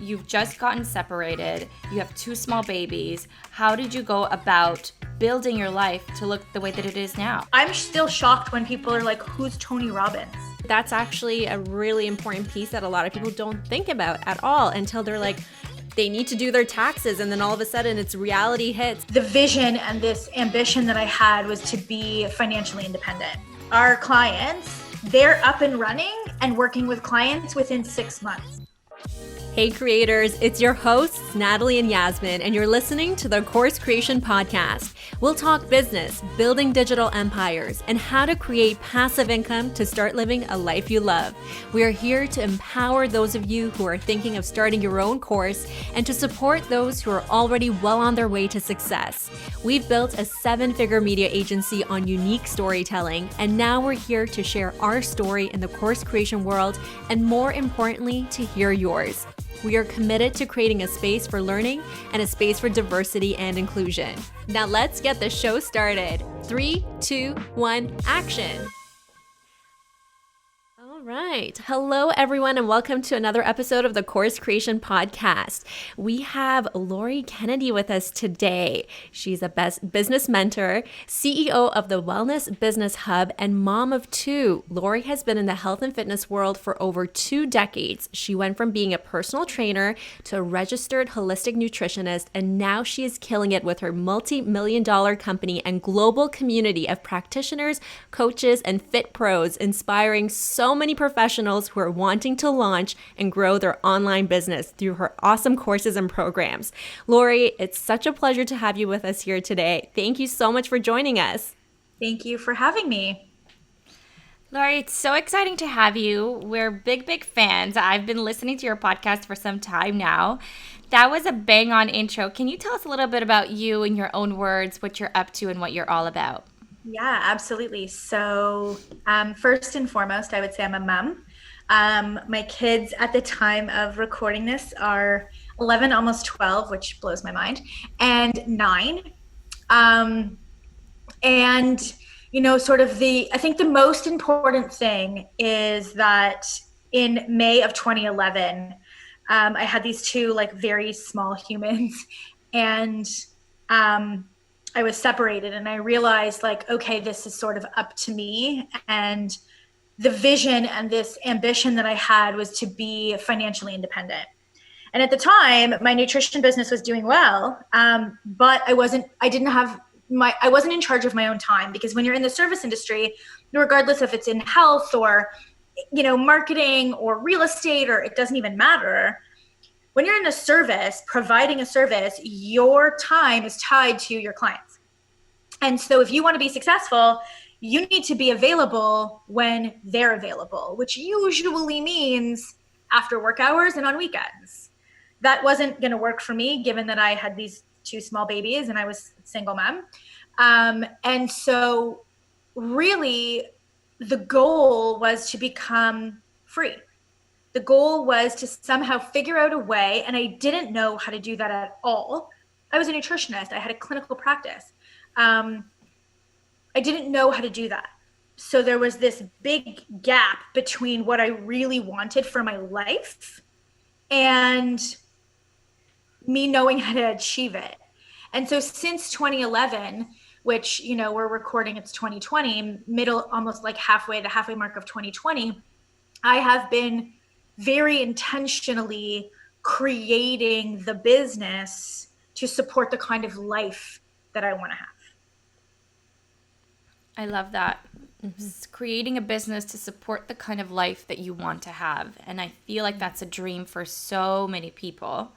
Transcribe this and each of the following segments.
you've just gotten separated, you have two small babies. How did you go about building your life to look the way that it is now? I'm still shocked when people are like, who's Tony Robbins? That's actually a really important piece that a lot of people don't think about at all until they're like, they need to do their taxes, and then all of a sudden it's reality hits. The vision and this ambition that I had was to be financially independent. Our clients, they're up and running and working with clients within 6 months. Hey creators, it's your hosts, Natalie and Yasmin, and you're listening to the Course Creation Podcast. We'll talk business, building digital empires, and how to create passive income to start living a life you love. We are here to empower those of you who are thinking of starting your own course and to support those who are already well on their way to success. We've built a 7-figure media agency on unique storytelling, and now we're here to share our story in the course creation world, and more importantly, to hear yours. We are committed to creating a space for learning and a space for diversity and inclusion. Now let's get the show started. 3, 2, 1, action. All right. Hello, everyone, and welcome to another episode of the Course Creation Podcast. We have Lori Kennedy with us today. She's a business mentor, CEO of the Wellness Business Hub, and mom of 2. Lori has been in the health and fitness world for over 2 decades. She went from being a personal trainer to a registered holistic nutritionist, and now she is killing it with her multi-million-dollar company and global community of practitioners, coaches, and fit pros, inspiring so many professionals who are wanting to launch and grow their online business through her awesome courses and programs. Lori, it's such a pleasure to have you with us here today. Thank you so much for joining us. Thank you for having me. Lori, it's so exciting to have you. We're big fans. I've been listening to your podcast for some time now. That was a bang-on intro. Can you tell us a little bit about you in your own words, what you're up to and what you're all about? Yeah, absolutely. So first and foremost, I would say I'm a mom. My kids at the time of recording this are 11, almost 12, which blows my mind, and 9. And, you know, I think the most important thing is that in May of 2011, I had these 2 like very small humans, and I was separated, and I realized like, okay, this is sort of up to me. And the vision and this ambition that I had was to be financially independent. And at the time, my nutrition business was doing well, but I wasn't in charge of my own time, because when you're in the service industry, regardless if it's in health or, you know, marketing or real estate, or it doesn't even matter. When you're in a service, providing a service, your time is tied to your clients. And so if you want to be successful, you need to be available when they're available, which usually means after work hours and on weekends. That wasn't going to work for me, given that I had these 2 small babies and I was a single mom. And so really the goal was to become free. The goal was to somehow figure out a way, and I didn't know how to do that at all. I was a nutritionist. I had a clinical practice. I didn't know how to do that. So there was this big gap between what I really wanted for my life and me knowing how to achieve it. And so since 2011, which, you know, we're recording, it's 2020, almost like the halfway mark of 2020, I have been very intentionally creating the business to support the kind of life that I want to have. I love that. Creating a business to support the kind of life that you want to have. And I feel like that's a dream for so many people.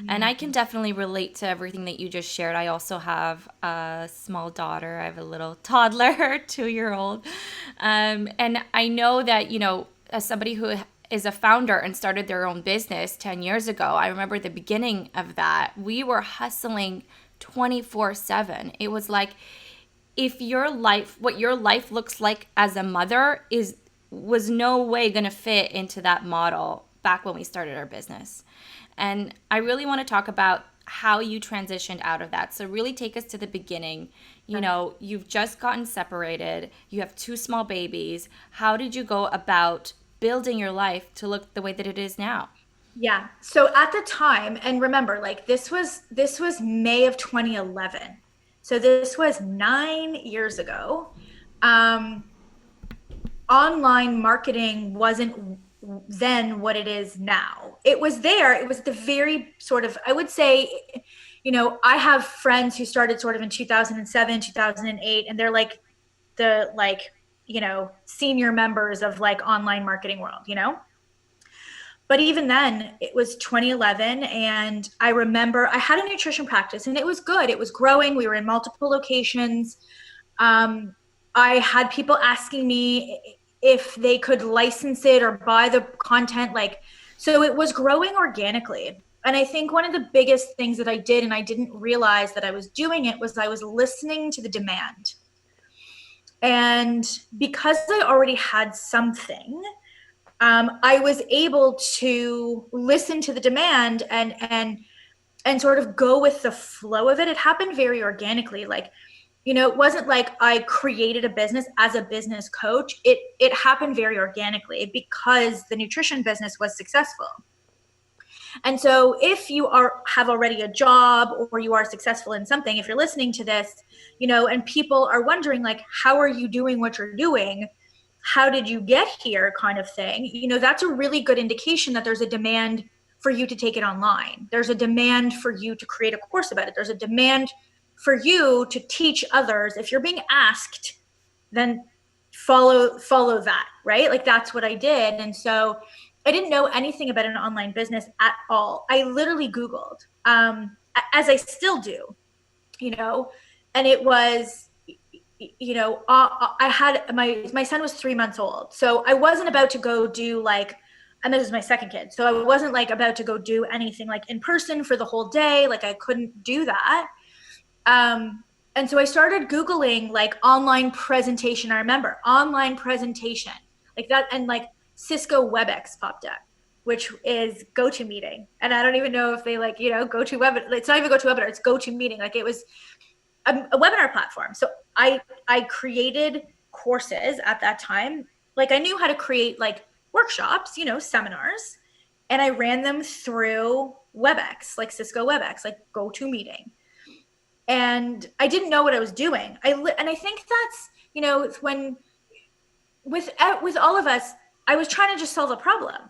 And I can definitely relate to everything that you just shared. I also have a small daughter. I have a little toddler, 2-year-old. And I know that, you know, as somebody who is a founder and started their own business 10 years ago, I remember the beginning of that. We were hustling 24/7. It was like, if what your life looks like as a mother was no way going to fit into that model back when we started our business. And I really want to talk about how you transitioned out of that. So really take us to the beginning. You know, you've just gotten separated. You have 2 small babies. How did you go about building your life to look the way that it is now? Yeah. So at the time, and remember, like this was May of 2011. So this was 9 years ago. Um, Online marketing wasn't then what it is now. It was there. It was the very sort of, I would say, I have friends who started sort of in 2007, 2008, and they're like the senior members of like online marketing world. But even then, it was 2011, and I remember I had a nutrition practice, and it was good. It was growing. We were in multiple locations. Um, I had people asking me if they could license it or buy the content. So it was growing organically. And I think one of the biggest things that I did, and I didn't realize that I was doing it, was I was listening to the demand. And because I already had something, I was able to listen to the demand and sort of go with the flow of it. It happened very organically. It wasn't like I created a business as a business coach. It happened very organically because the nutrition business was successful. And so if you have already a job, or you are successful in something, if you're listening to this, and people are wondering, like, how are you doing what you're doing? How did you get here, kind of thing, that's a really good indication that there's a demand for you to take it online. There's a demand for you to create a course about it. There's a demand for you to teach others. If you're being asked, then follow that, right? Like, that's what I did. And so I didn't know anything about an online business at all. I literally Googled, as I still do, and it was, I had my son was 3 months old. So I wasn't about to go do and this was my second kid. So I wasn't like about to go do anything like in person for the whole day. Like, I couldn't do that. And so I started Googling like online presentation. I remember online presentation like that. And like Cisco WebEx popped up, which is GoToMeeting. And I don't even know if they GoToWebinar. It's not even GoToWebinar, it's GoToMeeting. Like, it was a webinar platform. So I created courses at that time. Like, I knew how to create like workshops, seminars, and I ran them through WebEx, like Cisco WebEx, like GoToMeeting. And I didn't know what I was doing. And I think that's, when with all of us, I was trying to just solve a problem.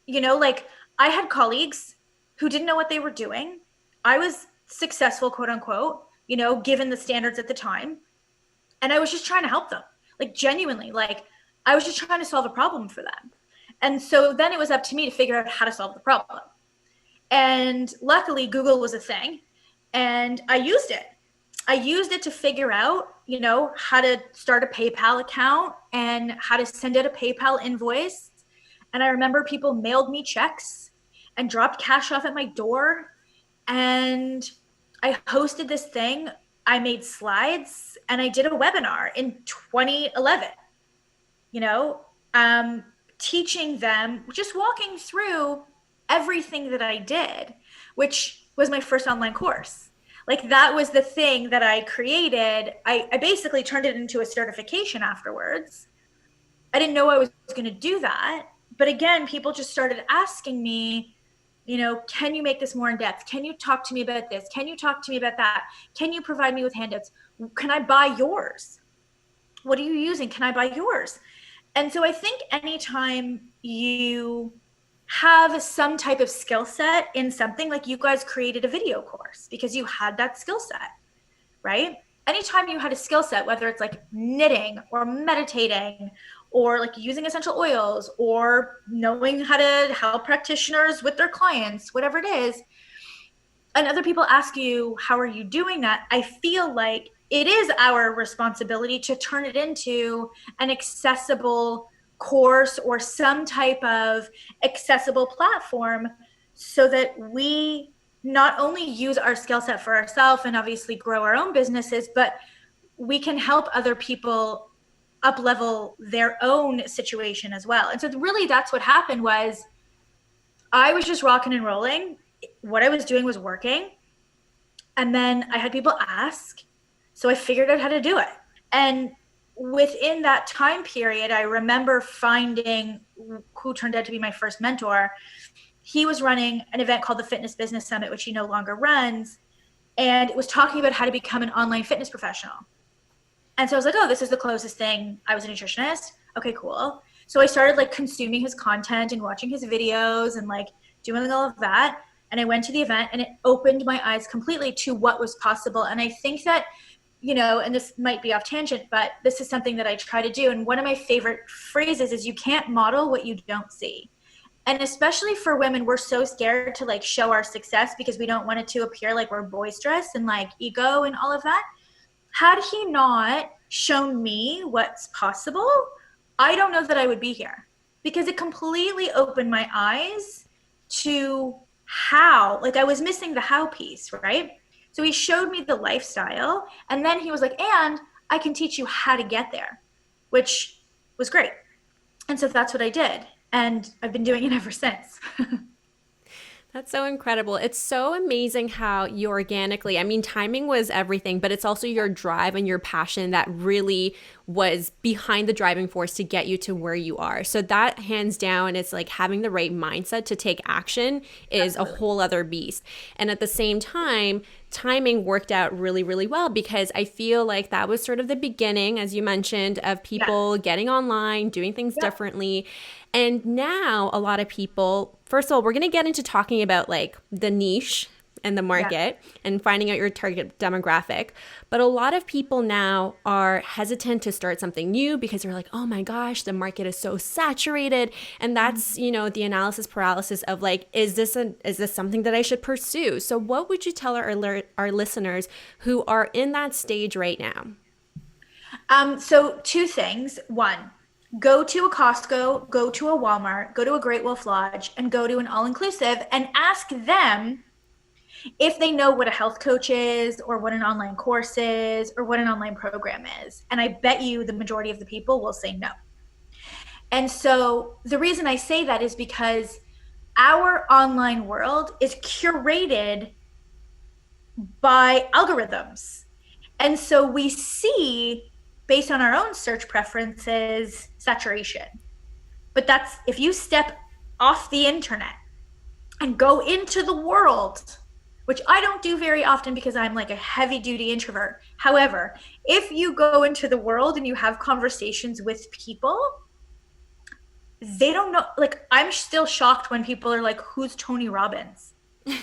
Like, I had colleagues who didn't know what they were doing. I was successful, quote unquote, given the standards at the time. And I was just trying to help them, like, genuinely. Like, I was just trying to solve a problem for them. And so then it was up to me to figure out how to solve the problem. And luckily, Google was a thing. And I used it. I used it to figure out, how to start a PayPal account and how to send out a PayPal invoice. And I remember people mailed me checks and dropped cash off at my door. And I hosted this thing. I made slides and I did a webinar in 2011, teaching them, just walking through everything that I did, which was my first online course. Like, that was the thing that I created. I basically turned it into a certification afterwards. I didn't know I was going to do that. But again, people just started asking me, can you make this more in depth? Can you talk to me about this? Can you talk to me about that? Can you provide me with handouts? Can I buy yours? What are you using? Can I buy yours? And so I think anytime you have some type of skill set in something, like you guys created a video course because you had that skill set, right? Anytime you had a skill set, whether it's like knitting or meditating or like using essential oils or knowing how to help practitioners with their clients, whatever it is, and other people ask you, how are you doing that? I feel like it is our responsibility to turn it into an accessible course or some type of accessible platform so that we not only use our skill set for ourselves and obviously grow our own businesses, but we can help other people up level their own situation as well. And so really that's what happened. Was I was just rocking and rolling. What I was doing was working. And then I had people ask, so I figured out how to do it. And within that time period, I remember finding who turned out to be my first mentor. he was running an event called the Fitness Business Summit, which he no longer runs. And it was talking about how to become an online fitness professional. And so I was like, oh, this is the closest thing. I was a nutritionist. Okay, cool. So I started like consuming his content and watching his videos and like doing all of that. And I went to the event and it opened my eyes completely to what was possible. And I think that, you know, and this might be off tangent, but this is something that I try to do. And one of my favorite phrases is you can't model what you don't see. And especially for women, we're so scared to like show our success because we don't want it to appear like we're boisterous and like ego and all of that. Had he not shown me what's possible, I don't know that I would be here, because it completely opened my eyes to how, like I was missing the how piece, right? So he showed me the lifestyle, and then he was like, and I can teach you how to get there, which was great. And so that's what I did. And I've been doing it ever since. That's so incredible. It's so amazing how you organically, I mean, timing was everything, but it's also your drive and your passion that really was behind the driving force to get you to where you are. So that hands down, it's like having the right mindset to take action is a whole other beast. And at the same time, timing worked out really, really well, because I feel like that was sort of the beginning, as you mentioned, of people getting online, doing things differently. And now a lot of people, first of all, we're going to get into talking about like the niche and the market and finding out your target demographic. But a lot of people now are hesitant to start something new because they're like, oh my gosh, the market is so saturated. And that's, you know, the analysis paralysis of like, is this something that I should pursue? So what would you tell our listeners who are in that stage right now? So two things. One, go to a Costco, go to a Walmart, go to a Great Wolf Lodge, and go to an all-inclusive and ask them if they know what a health coach is, or what an online course is, or what an online program is. And I bet you the majority of the people will say no. And so the reason I say that is because our online world is curated by algorithms. And so we see, based on our own search preferences, saturation. But that's, if you step off the internet and go into the world, which I don't do very often because I'm like a heavy duty introvert. However, if you go into the world and you have conversations with people, they don't know, like I'm still shocked when people are like, who's Tony Robbins? You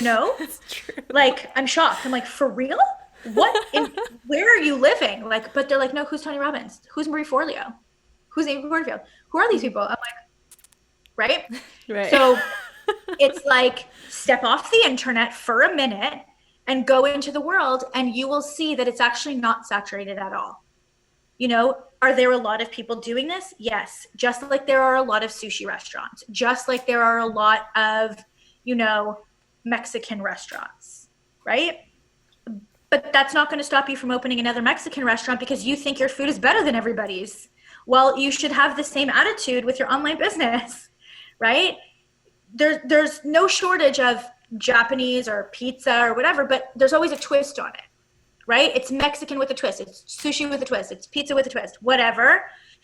know? That's true. Like, I'm shocked. I'm like, for real? Where are you living? Like, but they're like, no, who's Tony Robbins? Who's Marie Forleo? Who's Amy Porterfield? Who are these people? I'm like, right? So it's like, step off the internet for a minute and go into the world, and you will see that it's actually not saturated at all. You know, are there a lot of people doing this? Yes. Just like there are a lot of sushi restaurants, just like there are a lot of, you know, Mexican restaurants, right? But that's not going to stop you from opening another Mexican restaurant because you think your food is better than everybody's. Well, you should have the same attitude with your online business, right? There's no shortage of Japanese or pizza or whatever, but there's always a twist on it, right? It's Mexican with a twist. It's sushi with a twist. It's pizza with a twist, whatever.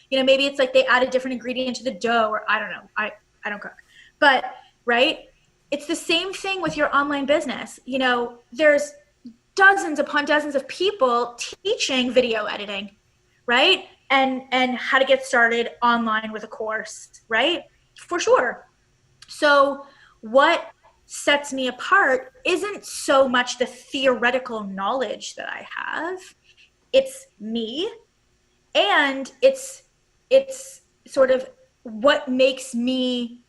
You know, maybe it's like they add a different ingredient to the dough, or I don't know. I don't cook. But, right? It's the same thing with your online business. You know, there's dozens upon dozens of people teaching video editing, right? And how to get started online with a course, right? For sure. So what sets me apart isn't so much the theoretical knowledge that I have. It's me, and it's sort of what makes me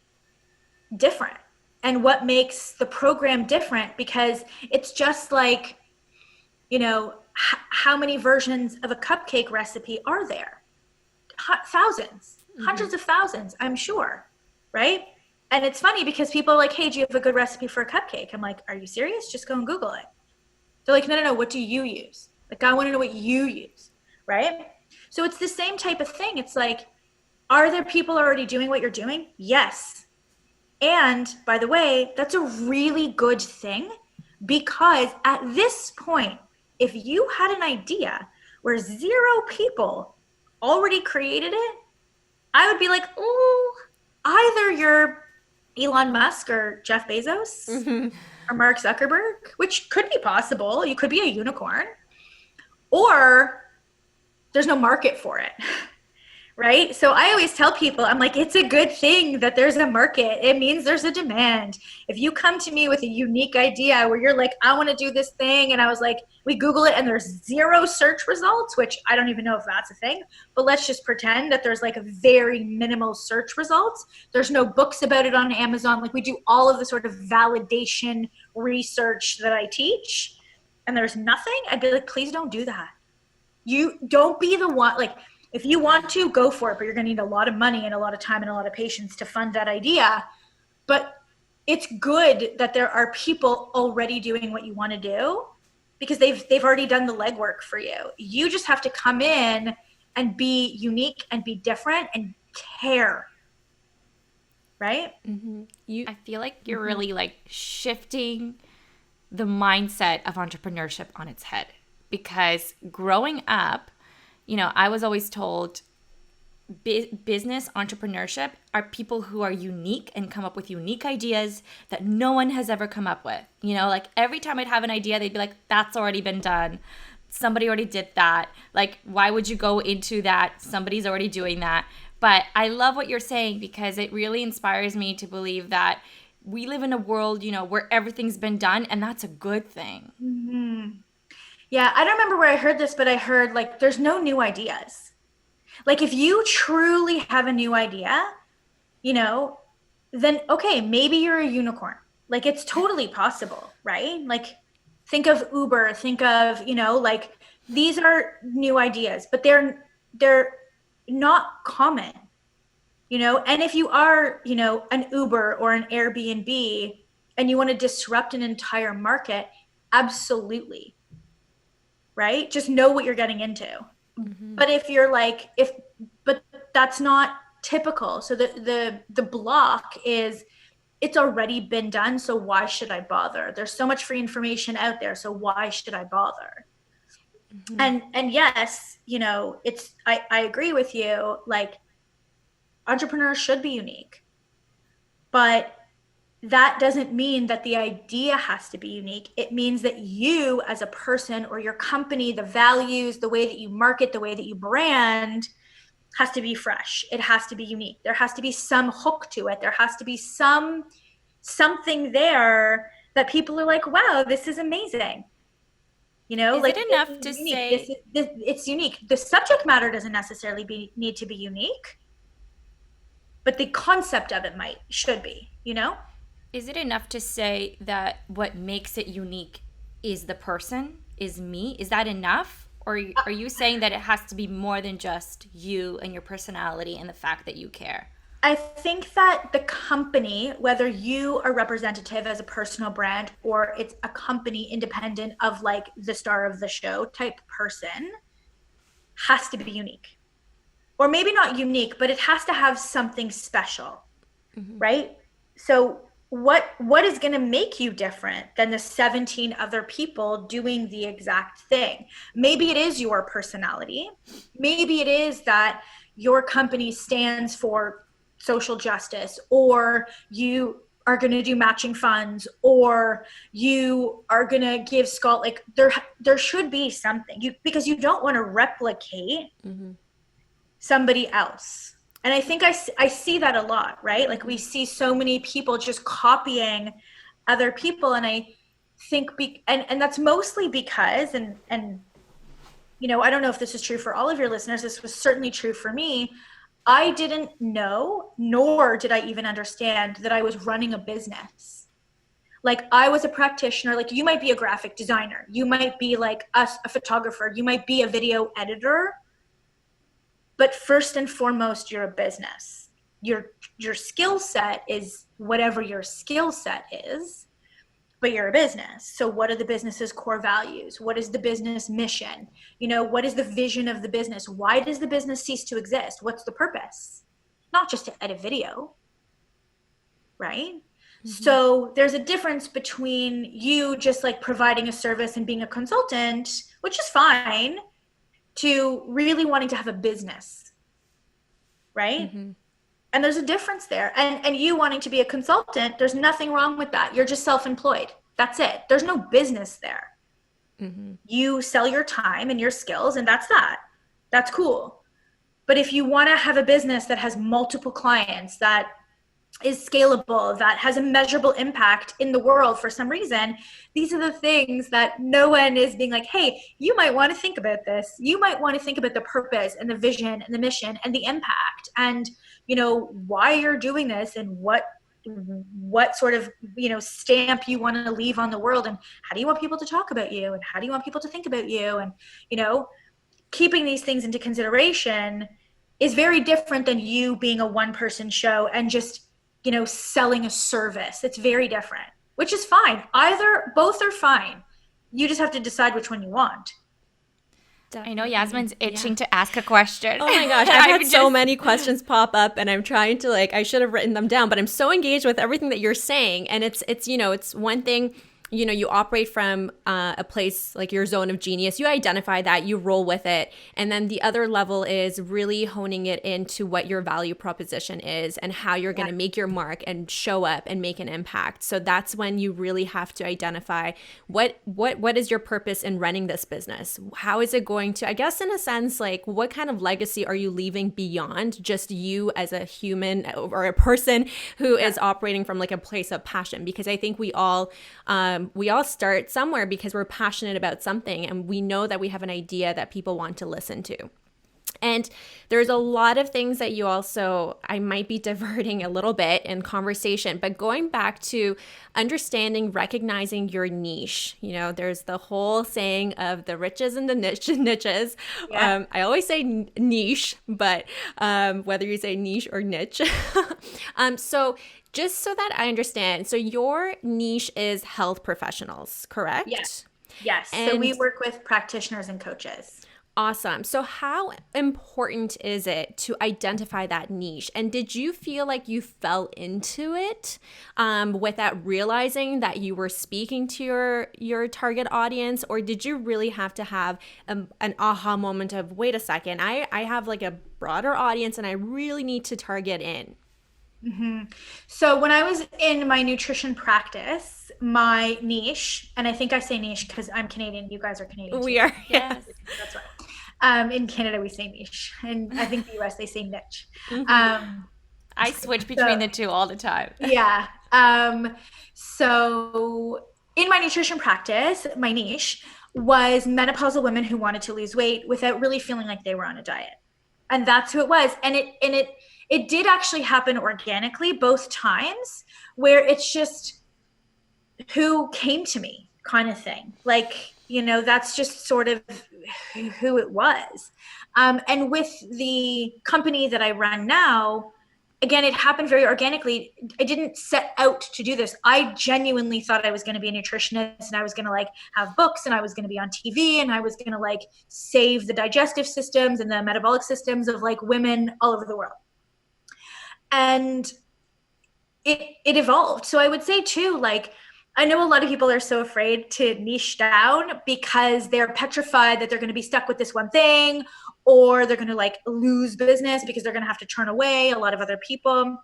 different and what makes the program different, because it's just like, you know, how many versions of a cupcake recipe are there? Thousands, hundreds of thousands, I'm sure, right? And it's funny because people are like, hey, do you have a good recipe for a cupcake? I'm like, are you serious? Just go and Google it. They're like, no, what do you use? Like, I want to know what you use, right? So it's the same type of thing. It's like, are there people already doing what you're doing? Yes. And by the way, that's a really good thing, because at this point, if you had an idea where 0 people already created it, I would be like, oh, either Elon Musk or Jeff Bezos or Mark Zuckerberg, which could be possible. You could be a unicorn, or there's no market for it. Right? So I always tell people, I'm like, it's a good thing that there's a market. It means there's a demand. If you come to me with a unique idea where you're like, I want to do this thing, and I was like, we Google it and there's 0 search results, which I don't even know if that's a thing, but let's just pretend that there's like a very minimal search results. There's no books about it on Amazon. Like, we do all of the sort of validation research that I teach, and there's nothing. I'd be like, please don't do that. You don't be the one, like, if you want to, go for it, but you're going to need a lot of money and a lot of time and a lot of patience to fund that idea. But it's good that there are people already doing what you want to do, because they've already done the legwork for you. You just have to come in and be unique and be different and care. Right? I feel like you're really like shifting the mindset of entrepreneurship on its head, because growing up, you know, I was always told business entrepreneurship are people who are unique and come up with unique ideas that no one has ever come up with. You know, like every time I'd have an idea, they'd be like, that's already been done. Somebody already did that. Like, why would you go into that? Somebody's already doing that. But I love what you're saying, because it really inspires me to believe that we live in a world, you know, where everything's been done, and that's a good thing. Yeah, I don't remember where I heard this, but I heard like there's no new ideas. Like, if you truly have a new idea, you know, then okay, maybe you're a unicorn. Like, it's totally possible, right? Like, think of Uber, think of, you know, like, these are new ideas, but they're not common, you know. And if you are, you know, an Uber or an Airbnb and you want to disrupt an entire market, absolutely. Right? Just know what you're getting into. But if you're like, but that's not typical. So the block is, it's already been done. So why should I bother? There's so much free information out there. So why should I bother? And yes, you know, I agree with you. Like, entrepreneurs should be unique, but that doesn't mean that the idea has to be unique. It means that you as a person or your company, the values, the way that you market, the way that you brand has to be fresh. It has to be unique. There has to be some hook to it. There has to be something there that people are like, wow, this is amazing. You know, Is like, it enough to say it's unique. The subject matter doesn't necessarily need to be unique, but the concept of it should be, you know? Is it enough to say that what makes it unique is the person, is me? Is that enough? Or are you saying that it has to be more than just you and your personality and the fact that you care? I think that the company, whether you are representative as a personal brand or it's a company independent of like the star of the show type person, has to be unique. Or maybe not unique, but it has to have something special, right? So what is going to make you different than the 17 other people doing the exact thing? Maybe it is your personality. Maybe it is that your company stands for social justice, or you are going to do matching funds, or you are going to give like there should be something, because you don't want to replicate somebody else. And I think I see that a lot, right? Like, we see so many people just copying other people. And I think, and that's mostly because, and, you know, I don't know if this is true for all of your listeners. This was certainly true for me. I didn't know, nor did I even understand that I was running a business. Like, I was a practitioner. Like, you might be a graphic designer. You might be like a photographer. You might be a video editor. But first and foremost, you're a business. Your skill set is whatever your skill set is, but you're a business. So what are the business's core values? What is the business mission? You know, what is the vision of the business? Why does the business cease to exist? What's the purpose? Not just to edit video, right? So there's a difference between you just like providing a service and being a consultant, which is fine, to really wanting to have a business, right? And there's a difference there. And you wanting to be a consultant, there's nothing wrong with that. You're just self-employed. That's it. There's no business there. Mm-hmm. You sell your time and your skills, and that's that. That's cool. But if you want to have a business that has multiple clients, that is scalable, that has a measurable impact in the world for some reason, these are the things that no one is being like, hey, you might want to think about this. You might want to think about the purpose and the vision and the mission and the impact and, you know, why you're doing this and what sort of, you know, stamp you want to leave on the world, and how do you want people to talk about you, and how do you want people to think about you, and, you know, keeping these things into consideration is very different than you being a one-person show and just, you know, selling a service. It's very different, which is fine. Both are fine. You just have to decide which one you want. Definitely. I know Yasmin's itching to ask a question. Oh my gosh, I've had so many questions pop up, and I'm trying to, like, I should have written them down, but I'm so engaged with everything that you're saying. And it's you know, it's one thing, you know, you operate from a place like your zone of genius. You identify that, you roll with it. And then the other level is really honing it into what your value proposition is and how you're going to make your mark and show up and make an impact. So that's when you really have to identify what is your purpose in running this business? How is it going to, I guess, in a sense, like, what kind of legacy are you leaving beyond just you as a human or a person who is operating from like a place of passion? Because I think we all start somewhere because we're passionate about something, and we know that we have an idea that people want to listen to. And there's a lot of things that you also, I might be diverting a little bit in conversation, but going back to understanding, recognizing your niche. You know, there's the whole saying of the riches and the niches. Yeah. I always say niche, but whether you say niche or niche. So just so that I understand, so your niche is health professionals, correct? Yes. And so we work with practitioners and coaches. Awesome. So how important is it to identify that niche? And did you feel like you fell into it without realizing that you were speaking to your target audience? Or did you really have to have an aha moment of, wait a second, I have like a broader audience and I really need to target in? Mm-hmm. So when I was in my nutrition practice, my niche, and I think I say niche because I'm Canadian, you guys are Canadian too. We are, yes. That's right. In Canada, we say niche, and I think the US, they say niche. Mm-hmm. I switch between the two all the time. Yeah. So in my nutrition practice, my niche was menopausal women who wanted to lose weight without really feeling like they were on a diet. And that's who it was. And it did actually happen organically both times, where it's just who came to me kind of thing. Like, you know, that's just sort of who it was. And with the company that I run now, again, it happened very organically. I didn't set out to do this. I genuinely thought I was going to be a nutritionist, and I was going to like have books, and I was going to be on TV, and I was going to like save the digestive systems and the metabolic systems of like women all over the world. And it evolved. So I would say too, like, I know a lot of people are so afraid to niche down because they're petrified that they're going to be stuck with this one thing, or they're going to like lose business because they're going to have to turn away a lot of other people.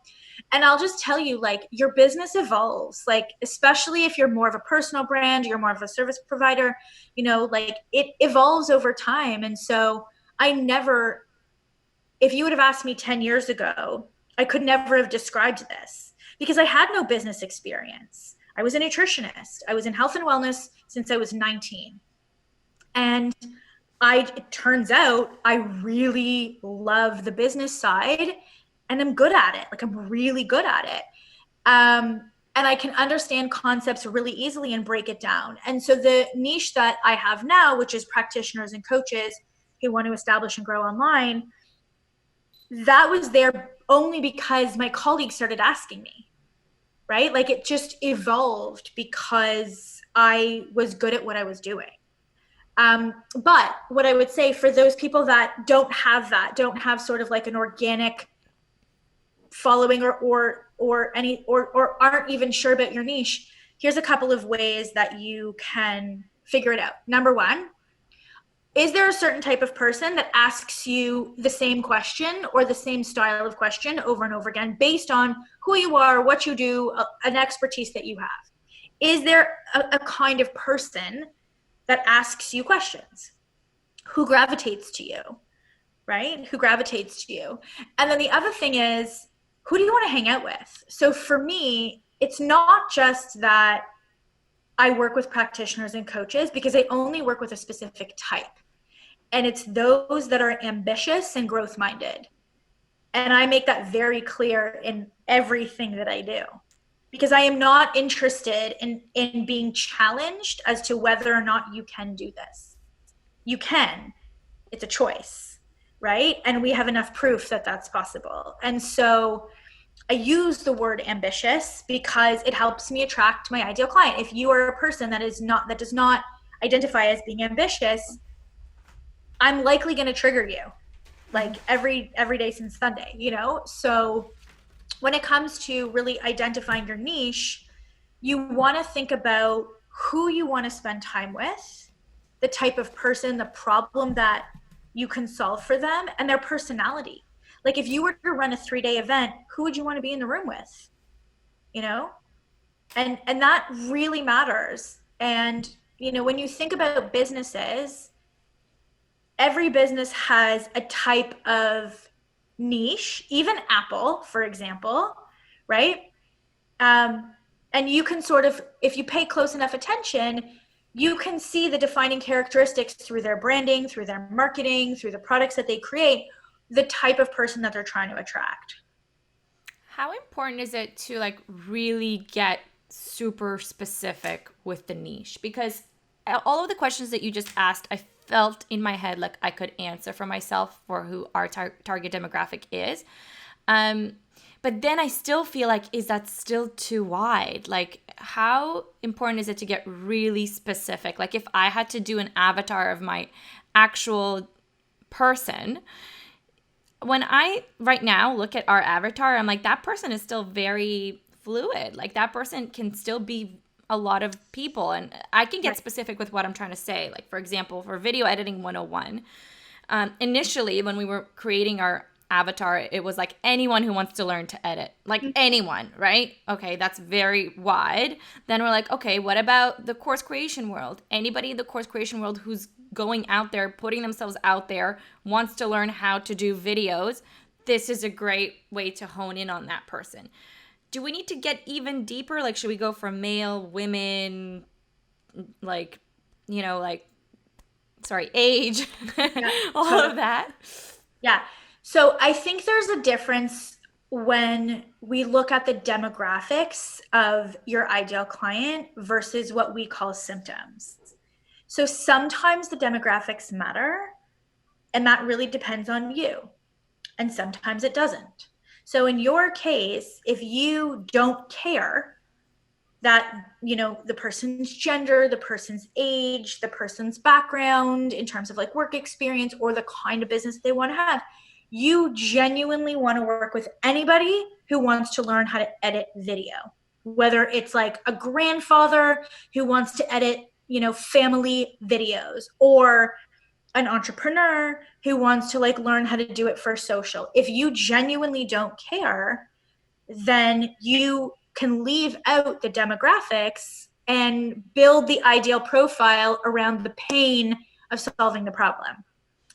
And I'll just tell you, like, your business evolves, like, especially if you're more of a personal brand, you're more of a service provider, you know, like it evolves over time. And so if you would have asked me 10 years ago, I could never have described this because I had no business experience. I was a nutritionist. I was in health and wellness since I was 19. And it turns out I really love the business side, and I'm good at it. Like, I'm really good at it. And I can understand concepts really easily and break it down. And so the niche that I have now, which is practitioners and coaches who want to establish and grow online, that was there only because my colleagues started asking me, right? Like, it just evolved because I was good at what I was doing. But what I would say for those people that don't have sort of like an organic following or aren't even sure about your niche, here's a couple of ways that you can figure it out. Number one, is there a certain type of person that asks you the same question or the same style of question over and over again based on who you are, what you do, an expertise that you have? Is there a kind of person that asks you questions? Who gravitates to you, right? Who gravitates to you? And then the other thing is, who do you want to hang out with? So for me, it's not just that I work with practitioners and coaches, because I only work with a specific type. And it's those that are ambitious and growth minded. And I make that very clear in everything that I do, because I am not interested in being challenged as to whether or not you can do this. You can. It's a choice, right? And we have enough proof that that's possible. And so I use the word ambitious because it helps me attract my ideal client. If you are a person that does not identify as being ambitious, I'm likely going to trigger you like every day since Sunday, you know? So when it comes to really identifying your niche, you want to think about who you want to spend time with, the type of person, the problem that you can solve for them, and their personality. Like if you were to run a 3-day event, who would you want to be in the room with? You know? And that really matters. And, you know, when you think about businesses, every business has a type of niche, even Apple, for example, right? And you can sort of, if you pay close enough attention, you can see the defining characteristics through their branding, through their marketing, through the products that they create, the type of person that they're trying to attract. How important is it to like really get super specific with the niche? Because all of the questions that you just asked, I felt in my head like I could answer for myself for who our target demographic is. But then I still feel like, is that still too wide? Like, how important is it to get really specific? Like, if I had to do an avatar of my actual person, when I right now look at our avatar, I'm like, that person is still very fluid. Like, that person can still be a lot of people, and I can get specific with what I'm trying to say. Like, for example, for Video Editing 101, initially when we were creating our avatar, it was like anyone who wants to learn to edit, like anyone, right? Okay, that's very wide. Then we're like, okay, what about the course creation world? Anybody in the course creation world who's going out there, putting themselves out there, wants to learn how to do videos, this is a great way to hone in on that person. Do we need to get even deeper? Like, should we go for male, women, like, you know, like, sorry, age, all of that? Yeah. So I think there's a difference when we look at the demographics of your ideal client versus what we call symptoms. So sometimes the demographics matter, and that really depends on you. And sometimes it doesn't. So in your case, if you don't care that, you know, the person's gender, the person's age, the person's background in terms of like work experience or the kind of business they want to have, you genuinely want to work with anybody who wants to learn how to edit video, whether it's like a grandfather who wants to edit, you know, family videos, or an entrepreneur who wants to like learn how to do it for social. If you genuinely don't care, then you can leave out the demographics and build the ideal profile around the pain of solving the problem.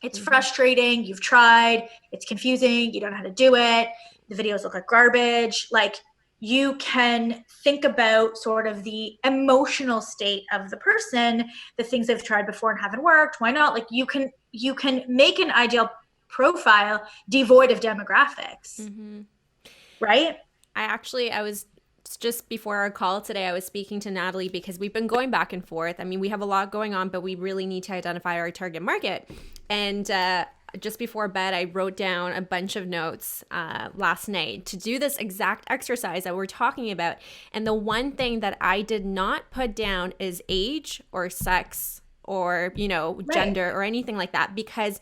It's frustrating, you've tried, it's confusing, you don't know how to do it, the videos look like garbage. Like, you can think about sort of the emotional state of the person, the things they've tried before and haven't worked, why not? Like, you can make an ideal profile devoid of demographics, right? I was just before our call today, I was speaking to Natalie because we've been going back and forth. I mean, we have a lot going on, but we really need to identify our target market. And just before bed, I wrote down a bunch of notes last night to do this exact exercise that we're talking about. And the one thing that I did not put down is age or sex or, you know, gender or anything like that, because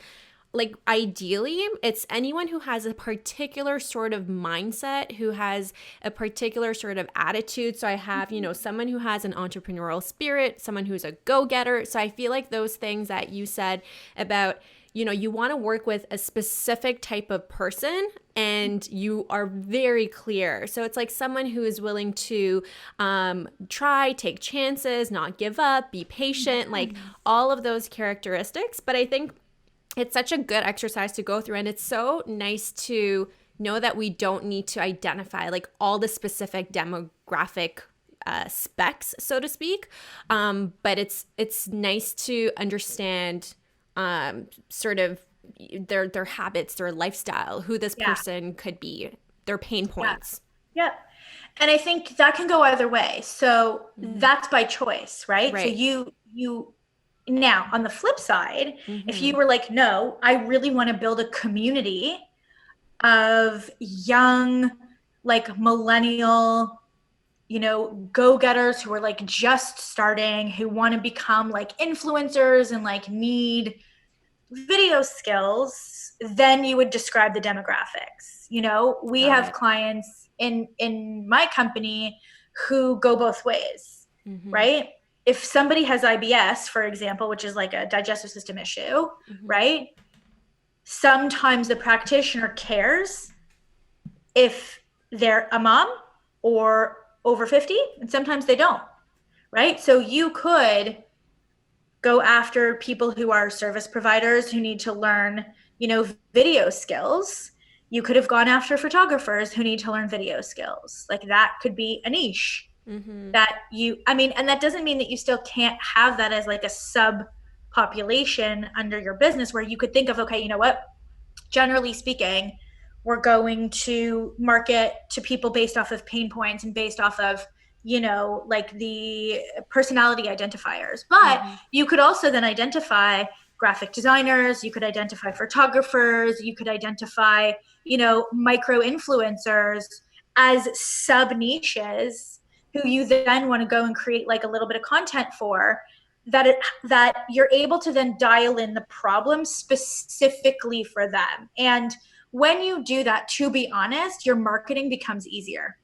like ideally it's anyone who has a particular sort of mindset, who has a particular sort of attitude. So I have, you know, someone who has an entrepreneurial spirit, someone who's a go-getter. So I feel like those things that you said about, you know, you want to work with a specific type of person and you are very clear. So it's like someone who is willing to try, take chances, not give up, be patient, like all of those characteristics. But I think it's such a good exercise to go through, and it's so nice to know that we don't need to identify like all the specific demographic specs, so to speak. But it's nice to understand sort of their habits, their lifestyle, who this person could be, their pain points. Yeah. And I think that can go either way. So that's by choice, right? So you now on the flip side, if you were like, no, I really want to build a community of young, like millennial, you know, go-getters who are like just starting, who want to become like influencers and like need video skills, then you would describe the demographics. You know, we have clients in my company who go both ways, right? If somebody has IBS, for example, which is like a digestive system issue, right? Sometimes the practitioner cares if they're a mom or over 50, and sometimes they don't, right? So you could go after people who are service providers who need to learn, you know, video skills. You could have gone after photographers who need to learn video skills. Like that could be a niche that you, I mean, and that doesn't mean that you still can't have that as like a sub population under your business where you could think of, okay, you know what, generally speaking, we're going to market to people based off of pain points and based off of, you know, like the personality identifiers. But you could also then identify graphic designers, you could identify photographers, you could identify, you know, micro influencers as sub niches who you then want to go and create like a little bit of content for, that you're able to then dial in the problem specifically for them. And when you do that, to be honest, your marketing becomes easier.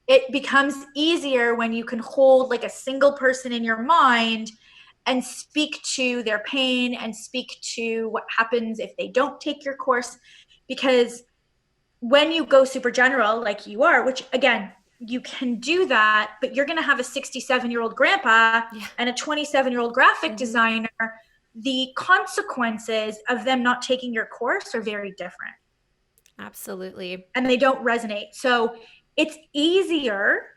It becomes easier when you can hold like a single person in your mind and speak to their pain and speak to what happens if they don't take your course. Because when you go super general, like you are, which again, you can do that, but you're going to have a 67-year-old grandpa and a 27-year-old graphic designer. The consequences of them not taking your course are very different. Absolutely. And they don't resonate. So it's easier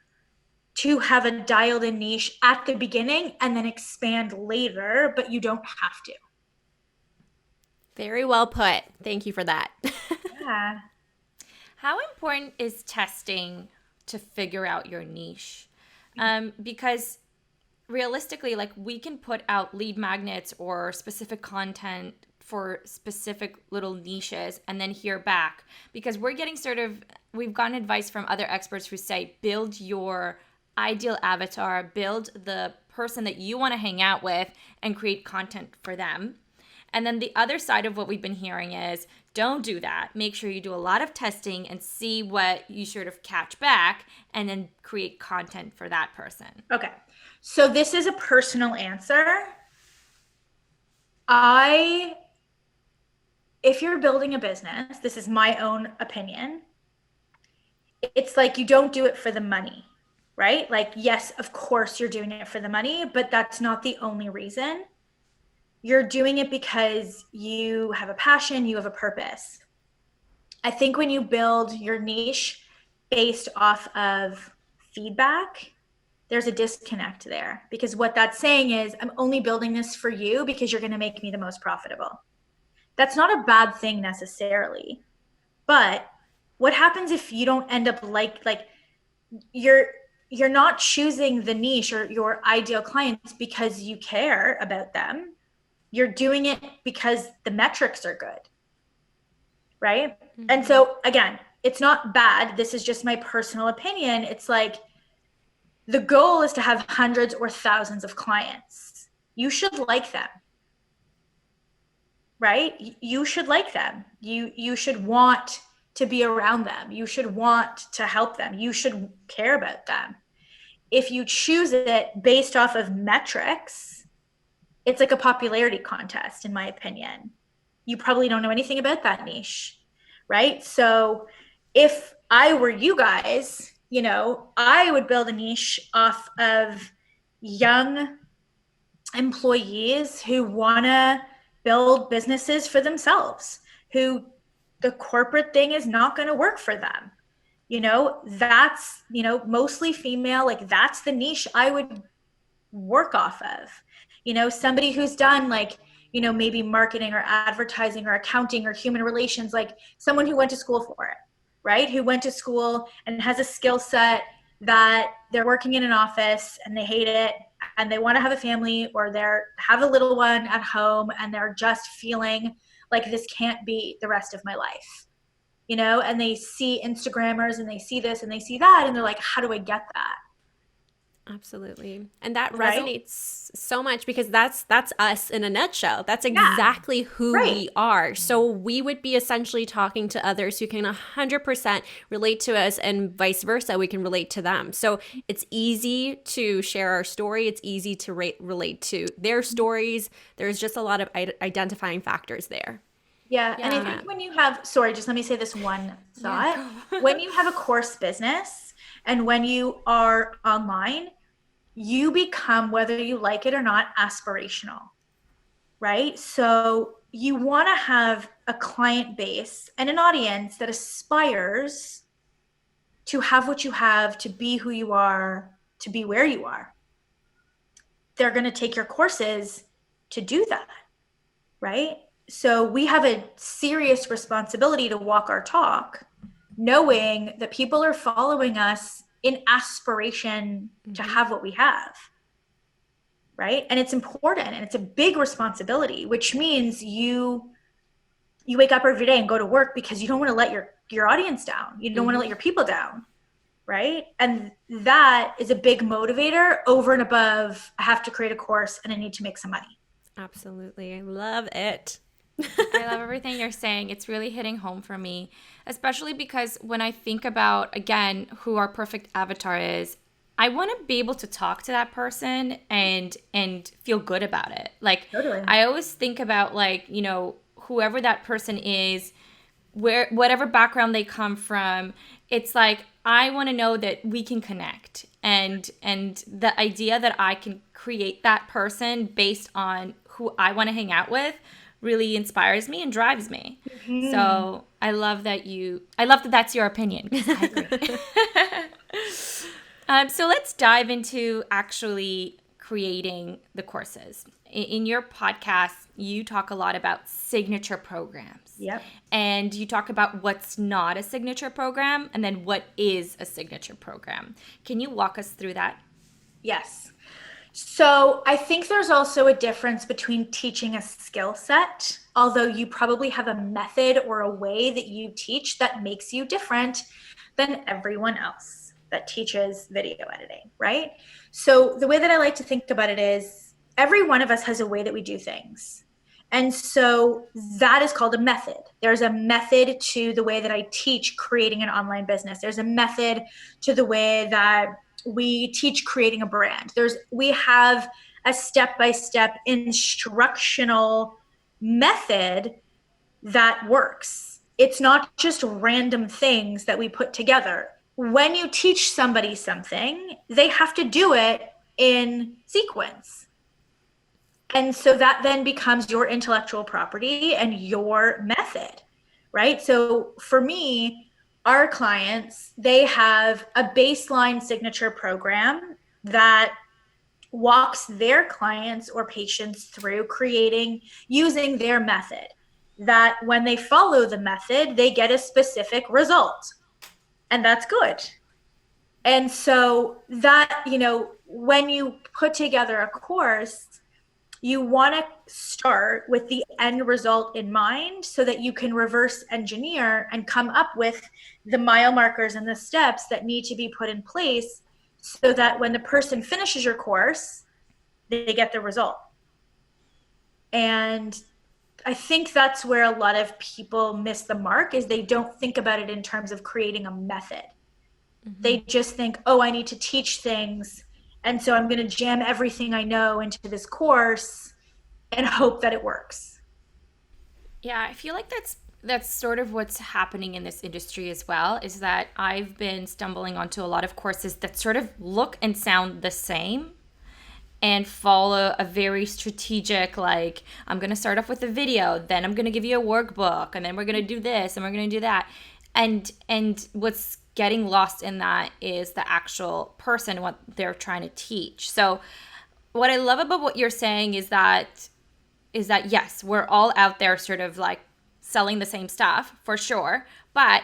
to have a dialed in niche at the beginning and then expand later, but you don't have to. Very well put. Thank you for that. Yeah. How important is testing to figure out your niche? Because realistically, like we can put out lead magnets or specific content for specific little niches and then hear back, because we're getting we've gotten advice from other experts who say, build your ideal avatar, build the person that you want to hang out with and create content for them. And then the other side of what we've been hearing is, don't do that. Make sure you do a lot of testing and see what you sort of catch back and then create content for that person. Okay. So this is a personal answer. If you're building a business, this is my own opinion. It's like you don't do it for the money, right? Like, yes, of course you're doing it for the money, but that's not the only reason. You're doing it because you have a passion, you have a purpose. I think when you build your niche based off of feedback, there's a disconnect there, because what that's saying is, I'm only building this for you because you're going to make me the most profitable. That's not a bad thing necessarily. But what happens if you don't end up like you're not choosing the niche or your ideal clients because you care about them. You're doing it because the metrics are good, right? And so again, it's not bad. This is just my personal opinion. It's like the goal is to have hundreds or thousands of clients. You should like them. right? You should like them. You should want to be around them. You should want to help them. You should care about them. If you choose it based off of metrics, it's like a popularity contest, in my opinion. You probably don't know anything about that niche, right? So if I were you guys, I would build a niche off of young employees who want to build businesses for themselves, who the corporate thing is not going to work for them. That's, mostly female, like that's the niche I would work off of. Somebody who's done like, maybe marketing or advertising or accounting or human relations, like someone who went to school for it, right? Who went to school and has a skill set that they're working in an office and they hate it and they want to have a family, or they're have a little one at home and they're just feeling like this can't be the rest of my life, and they see Instagrammers and they see this and they see that and they're like, how do I get that? Absolutely. And that Right? resonates so much because that's us in a nutshell. That's Yeah. exactly who Right. we are. So we would be essentially talking to others who can 100% relate to us, and vice versa, we can relate to them. So it's easy to share our story. It's easy to relate to their stories. There's just a lot of identifying factors there. Yeah. And I think when you have, sorry, just let me say this one thought. When you have a course business and when you are online, you become, whether you like it or not, aspirational, right? So you want to have a client base and an audience that aspires to have what you have, to be who you are, to be where you are. They're going to take your courses to do that, right? So we have a serious responsibility to walk our talk, knowing that people are following us in aspiration to have what we have, right? And it's important and it's a big responsibility, which means you wake up every day and go to work because you don't want to let your audience down. You don't want to let your people down, right? And that is a big motivator over and above, I have to create a course and I need to make some money. Absolutely. I love it. I love everything you're saying. It's really hitting home for me, especially because when I think about, again, who our perfect avatar is, I want to be able to talk to that person and feel good about it. Like, Totally. I always think about, like, whoever that person is, whatever background they come from, it's like I want to know that we can connect, and the idea that I can create that person based on who I want to hang out with really inspires me and drives me. So I love that that's your opinion. I agree. So let's dive into actually creating the courses. In your podcast, you talk a lot about signature programs. Yep. And you talk about what's not a signature program and then what is a signature program. Can you walk us through that? Yes. So I think there's also a difference between teaching a skill set, although you probably have a method or a way that you teach that makes you different than everyone else that teaches video editing, right? So the way that I like to think about it is every one of us has a way that we do things. And so that is called a method. There's a method to the way that I teach creating an online business. There's a method to the way that we teach creating a brand. We have a step-by-step instructional method that works. It's not just random things that we put together. When you teach somebody something, they have to do it in sequence. And so that then becomes your intellectual property and your method, right? So for me, our clients, they have a baseline signature program that walks their clients or patients through using their method, that when they follow the method, they get a specific result. And that's good. And so that, when you put together a course, you want to start with the end result in mind so that you can reverse engineer and come up with the mile markers and the steps that need to be put in place so that when the person finishes your course, they get the result. And I think that's where a lot of people miss the mark, is they don't think about it in terms of creating a method. They just think, oh, I need to teach things, and so I'm going to jam everything I know into this course and hope that it works. Yeah, I feel like that's sort of what's happening in this industry as well, is that I've been stumbling onto a lot of courses that sort of look and sound the same and follow a very strategic, like, I'm going to start off with a video, then I'm going to give you a workbook, and then we're going to do this and we're going to do that. And what's getting lost in that is the actual person, what they're trying to teach. So what I love about what you're saying is that yes, we're all out there sort of like selling the same stuff for sure, but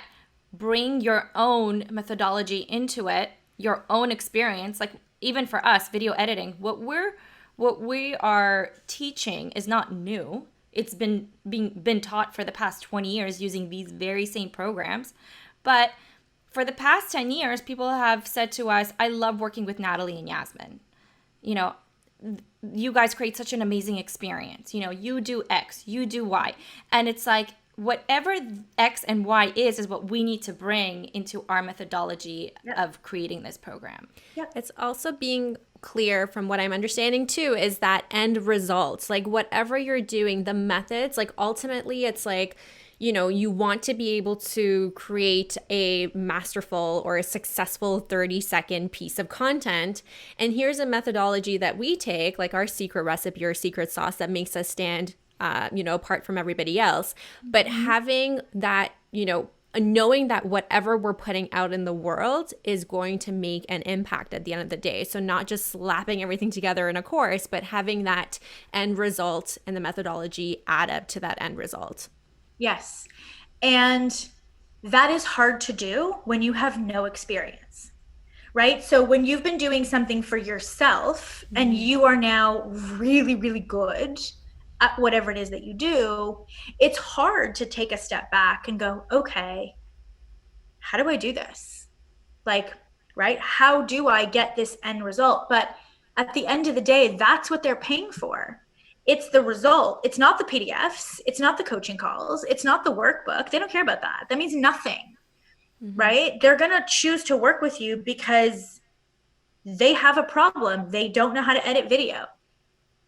bring your own methodology into it, your own experience. Like, even for us, video editing, what we are teaching is not new. It's been taught for the past 20 years using these very same programs. But for the past 10 years, people have said to us, I love working with Natalie and Yasmin. You know, you guys create such an amazing experience. You know, you do X, you do Y. And it's like, whatever X and Y is what we need to bring into our methodology of creating this program. Yep. It's also being clear, from what I'm understanding too, is that end results, like whatever you're doing, the methods, like ultimately it's like, you know, you want to be able to create a masterful or a successful 30-second piece of content. And here's a methodology that we take, like our secret recipe or secret sauce that makes us stand apart from everybody else. But having that, knowing that whatever we're putting out in the world is going to make an impact at the end of the day. So not just slapping everything together in a course, but having that end result and the methodology add up to that end result. Yes. And that is hard to do when you have no experience, right? So when you've been doing something for yourself and you are now really, really good at whatever it is that you do, it's hard to take a step back and go, okay, how do I do this? Like, right? How do I get this end result? But at the end of the day, that's what they're paying for. It's the result. It's not the PDFs. It's not the coaching calls. It's not the workbook. They don't care about that. That means nothing, right? They're going to choose to work with you because they have a problem. They don't know how to edit video,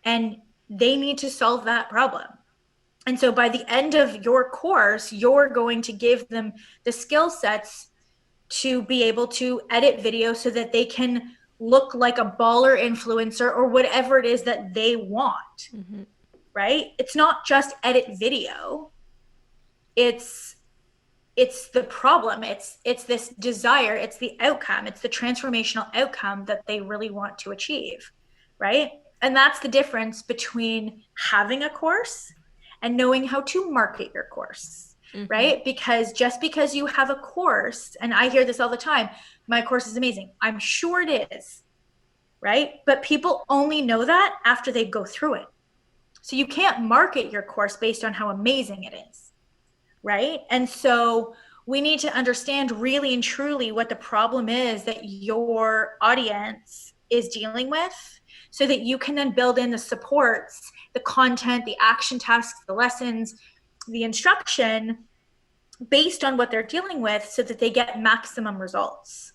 and they need to solve that problem. And so by the end of your course, you're going to give them the skill sets to be able to edit video so that they can look like a baller influencer or whatever it is that they want, right? It's not just edit video. It's the problem. It's this desire. It's the outcome. It's the transformational outcome that they really want to achieve, right? And that's the difference between having a course and knowing how to market your course, right? Because just because you have a course, and I hear this all the time, my course is amazing. I'm sure it is, right? But people only know that after they go through it. So you can't market your course based on how amazing it is, right? And so we need to understand really and truly what the problem is that your audience is dealing with, so that you can then build in the supports, the content, the action tasks, the lessons, the instruction based on what they're dealing with, so that they get maximum results,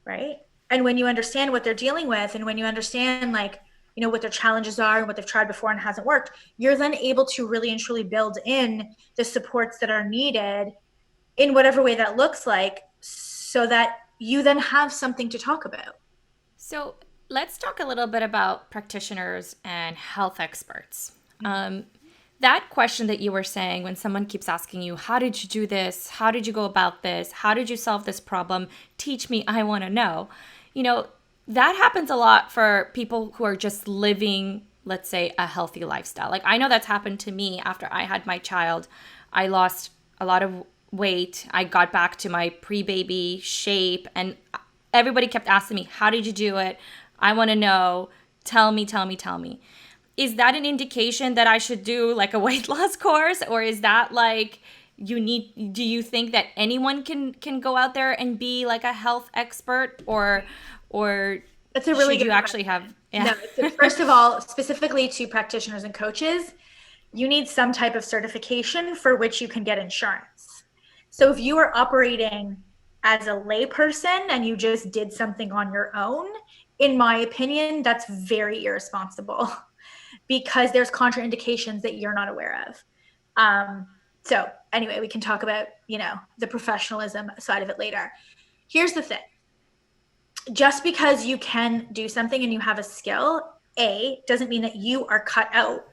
right? And when you understand what they're dealing with, and when you understand what their challenges are and what they've tried before and hasn't worked, you're then able to really and truly build in the supports that are needed in whatever way that looks like, so that you then have something to talk about. So let's talk a little bit about practitioners and health experts. That question that you were saying, when someone keeps asking you, how did you do this? How did you go about this? How did you solve this problem? Teach me, I want to know. That happens a lot for people who are just living, let's say, a healthy lifestyle. Like, I know that's happened to me after I had my child. I lost a lot of weight. I got back to my pre-baby shape, and everybody kept asking me, how did you do it? I want to know. Tell me. Is that an indication that I should do like a weight loss course? Or is that like, do you think that anyone can go out there and be like a health expert, or that's a really should good you actually have? Yeah. No, first of all, specifically to practitioners and coaches, you need some type of certification for which you can get insurance. So if you are operating as a layperson and you just did something on your own, in my opinion, that's very irresponsible because there's contraindications that you're not aware of. So anyway, we can talk about, the professionalism side of it later. Here's the thing. Just because you can do something and you have a skill, doesn't mean that you are cut out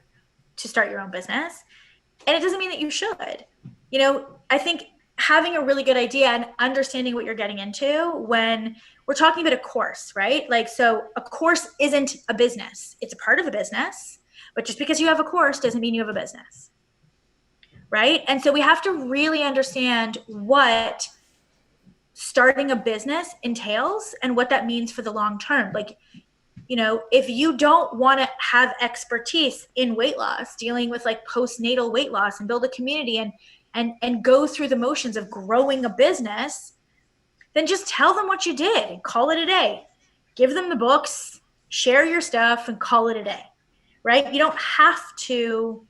to start your own business. And it doesn't mean that you should. I think having a really good idea and understanding what you're getting into when we're talking about a course, right? So a course isn't a business. It's a part of a business, but just because you have a course doesn't mean you have a business, right? And so we have to really understand what starting a business entails and what that means for the long term. If you don't want to have expertise in weight loss, dealing with postnatal weight loss and build a community and go through the motions of growing a business, then just tell them what you did and call it a day. Give them the books, share your stuff, and call it a day, right? You don't have to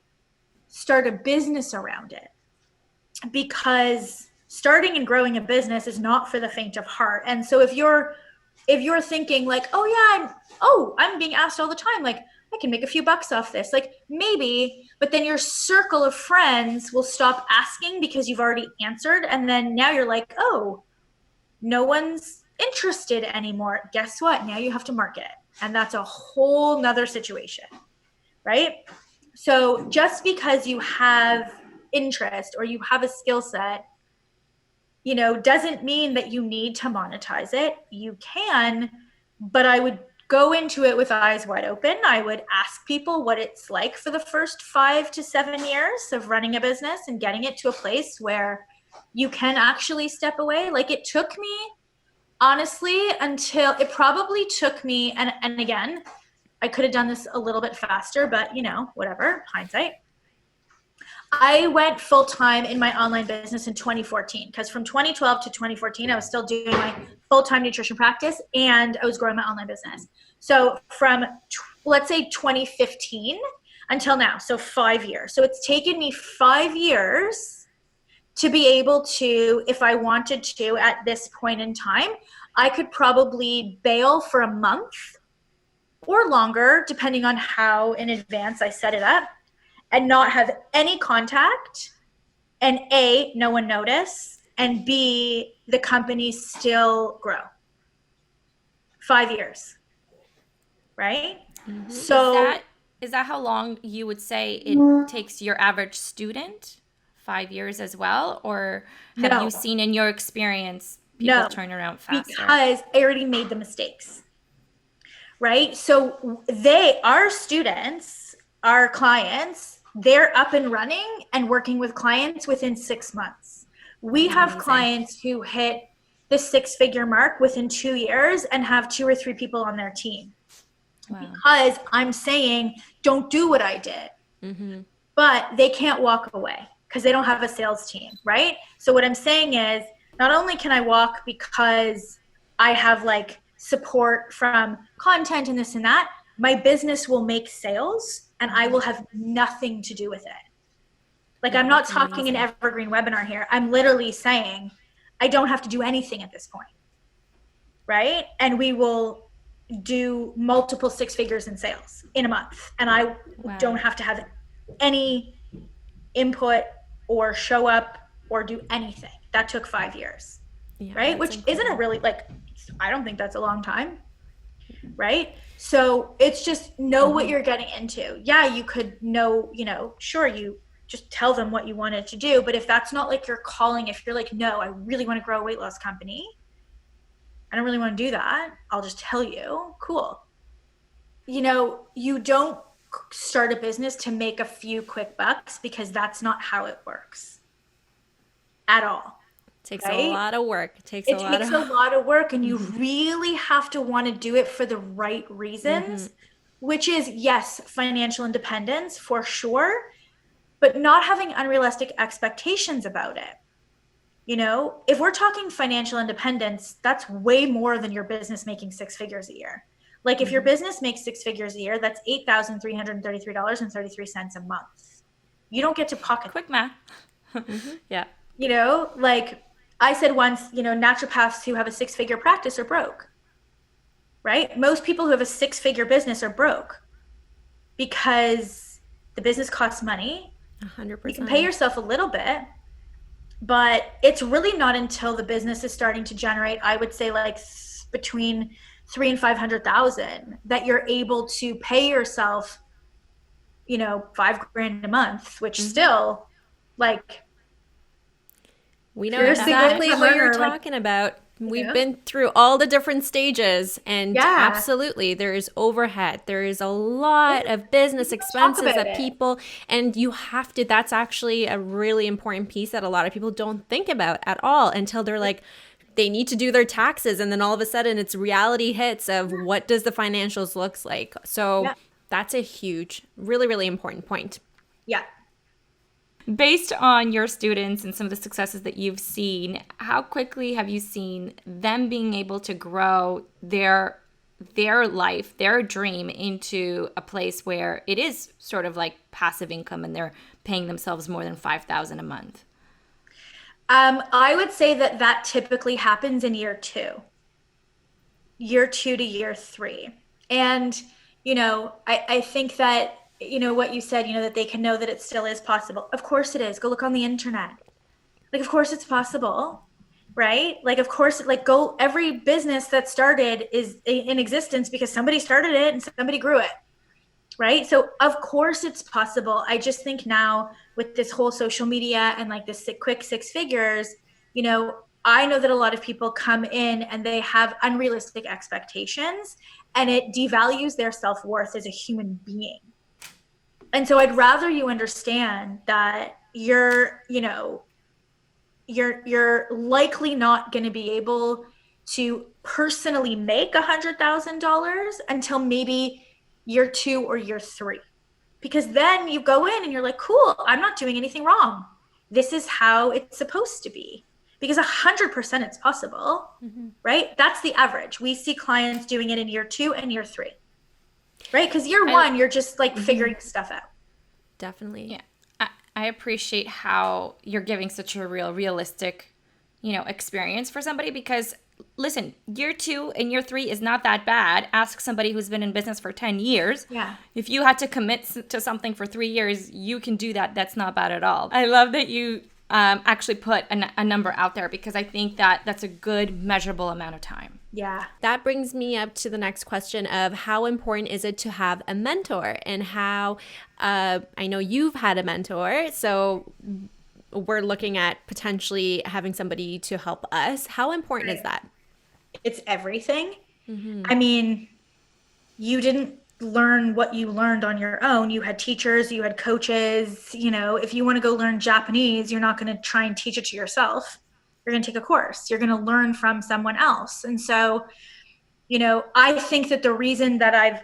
start a business around it, because starting and growing a business is not for the faint of heart. And so if you're thinking I'm being asked all the time, I can make a few bucks off this, maybe, but then your circle of friends will stop asking because you've already answered. And then now you're like, oh, no one's interested anymore. Guess what? Now you have to market it. And that's a whole nother situation, right? So just because you have interest or you have a skill set, doesn't mean that you need to monetize it. You can, but I would go into it with eyes wide open. I would ask people what it's like for the first 5 to 7 years of running a business and getting it to a place where you can actually step away. It took me, honestly, it probably took me, and again, I could have done this a little bit faster, but whatever, hindsight. I went full-time in my online business in 2014, because from 2012 to 2014, I was still doing my full-time nutrition practice and I was growing my online business. So from, let's say 2015 until now, so 5 years. So it's taken me 5 years to be able to, if I wanted to at this point in time, I could probably bail for a month or longer, depending on how in advance I set it up, and not have any contact, and no one notice, and B, the company still grow. 5 years, right? Mm-hmm. So is that how long you would say it takes your average student? 5 years as well? Or have you seen in your experience people turn around faster? Because I already made the mistakes, right? So our students, our clients, they're up and running and working with clients within 6 months. We have clients who hit the 6-figure mark within 2 years and have 2 or 3 people on their team. Wow. Because I'm saying, don't do what I did. Mm-hmm. But they can't walk away because they don't have a sales team, right? So what I'm saying is, not only can I walk because I have support from content and this and that, my business will make sales and I will have nothing to do with it. I'm not talking an evergreen webinar here. I'm literally saying I don't have to do anything at this point, right? And we will do multiple 6 figures in sales in a month. And I don't have to have any input or show up or do anything. That took 5 years, right? Which isn't a really, I don't think that's a long time, right? So it's just know what you're getting into. Yeah, you could know, sure, you just tell them what you wanted to do. But if that's not your calling, if you're no, I really want to grow a weight loss company, I don't really want to do that, I'll just tell you, cool. You don't start a business to make a few quick bucks, because that's not how it works at all. It takes a lot of work. It takes a lot of work, and you really have to want to do it for the right reasons, which is, yes, financial independence for sure, but not having unrealistic expectations about it. If we're talking financial independence, that's way more than your business making 6 figures a year. If your business makes 6 figures a year, that's $8,333.33 a month. You don't get to pocket. Quick math. Yeah. You know, like I said once, you know, naturopaths who have a 6-figure practice are broke, right? Most people who have a 6-figure business are broke because the business costs money. 100%. You can pay yourself a little bit, but it's really not until the business is starting to generate, I would say, like between 300,000 and 500,000 that you're able to pay yourself, you know, $5,000 a month, which still, like, we know you're a single exactly income what you're earner, like, talking about. We've know? been through all the different stages, and Yeah. absolutely, there is overhead. There is a lot of business expenses about that it. people, and you have to, that's actually a really important piece that a lot of people don't think about at all until they're like, they need to do their taxes, and then all of a sudden it's reality hits of what does the financials looks like. So Yeah. that's a huge, really, really important point. Yeah. Based on your students and some of the successes that you've seen, how quickly have you seen them being able to grow their life, their dream into a place where it is sort of like passive income and they're paying themselves more than $5,000 a month? I would say that typically happens in year 2 to year 3. And, you know, I think that, you know, what you said, you know, that they can know that it still is possible. Of course it is. Go look on the internet. Like, of course it's possible, right? Like, of course, like, go, every business that started is in existence because somebody started it and somebody grew it, right? So of course it's possible. I just think now with this whole social media and like this quick 6 figures, you know, I know that a lot of people come in and they have unrealistic expectations and it devalues their self-worth as a human being. And so I'd rather you understand that you're likely not going to be able to personally make $100,000 until maybe year 2 or year 3. Because then you go in and you're like, cool, I'm not doing anything wrong. This is how it's supposed to be. Because 100% it's possible, right? That's the average. We see clients doing it in year 2 and year 3, right? Because year 1, you're just like figuring stuff out. Definitely. Yeah. I appreciate how you're giving such a realistic, you know, experience for somebody because listen, year 2 and year 3 is not that bad. Ask somebody who's been in business for 10 years. Yeah. If you had to commit to something for 3 years, you can do that. That's not bad at all. I love that you actually put a number out there because I think that that's a good measurable amount of time. Yeah. That brings me up to the next question of how important is it to have a mentor and how I know you've had a mentor. So we're looking at potentially having somebody to help us. How important is that? It's everything. I mean, you didn't learn what you learned on your own. You had teachers, you had coaches. You know, if you want to go learn Japanese, you're not going to try and teach it to yourself. You're going to take a course. You're going to learn from someone else. And so, you know, I think that the reason that I've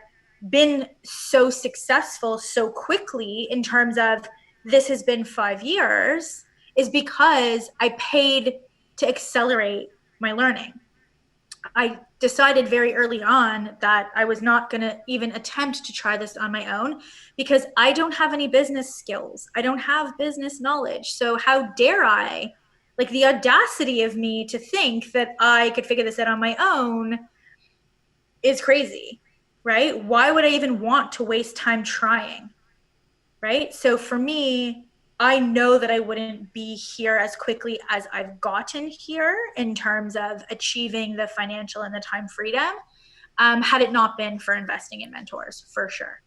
been so successful so quickly in terms of this has been 5 years is because I paid to accelerate my learning. I decided very early on that I was not going to even attempt to try this on my own because I don't have any business skills. I don't have business knowledge. So how dare I, like the audacity of me to think that I could figure this out on my own is crazy, right? Why would I even want to waste time trying, right? So for me, I know that I wouldn't be here as quickly as I've gotten here in terms of achieving the financial and the time freedom had it not been for investing in mentors, for sure.